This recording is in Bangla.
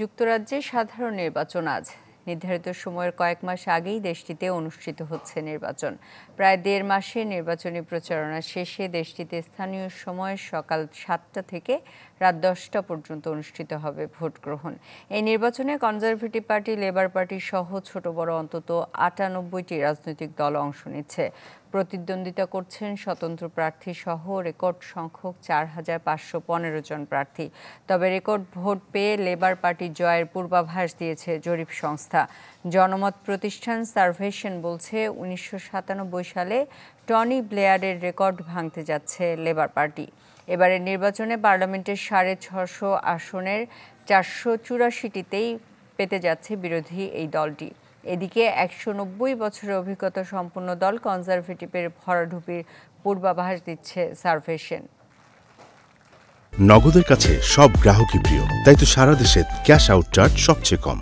যুক্তরাজ্যে সাধারণ নির্বাচন আজ। নির্ধারিত সময়ের কয়েক মাস আগেই দেশটিতে অনুষ্ঠিত হচ্ছে নির্বাচন। প্রায় ১.৫ মাসে নির্বাচনী প্রচারণা শেষে দেশটিতে স্থানীয় সময় সকাল ৭টা থেকে রাত ১০টা পর্যন্ত অনুষ্ঠিত হবে ভোট গ্রহণ। এই নির্বাচনে কনজারভেটিভ পার্টি, লেবার পার্টি সহ ছোট বড় অন্তত ৯৮টি রাজনৈতিক দল অংশ নিচ্ছে। প্রতিদ্বন্দ্বিতা করছেন স্বতন্ত্র প্রার্থী সহ রেকর্ড সংখ্যক ৪,৫১৫ জন প্রার্থী। তবে রেকর্ড ভোট পেয়ে লেবার পার্টি জয়ের পূর্বাভাস দিয়েছে জরিপ সংস্থা। জনমত প্রতিষ্ঠান সার্ভেশন বলছে ১৯৯৭ সালে টনি ব্লেয়ারের রেকর্ড ভাঙতে যাচ্ছে লেবার পার্টি। এবারের নির্বাচনে পার্লামেন্টের ৬৫০ আসনের ৪৮৪টিতেই পেতে যাচ্ছে বিরোধী এই দলটি। এদিকে ১৯০ বছরের অভিজ্ঞতা সম্পন্ন দল কনজারভেটিভের ভরাডুবির পূর্বাভাস দিচ্ছে সার্ভেশন। নগদের কাছে সব গ্রাহকই প্রিয়, তাই তো সারা দেশে ক্যাশ আউট চার্জ সবচেয়ে কম।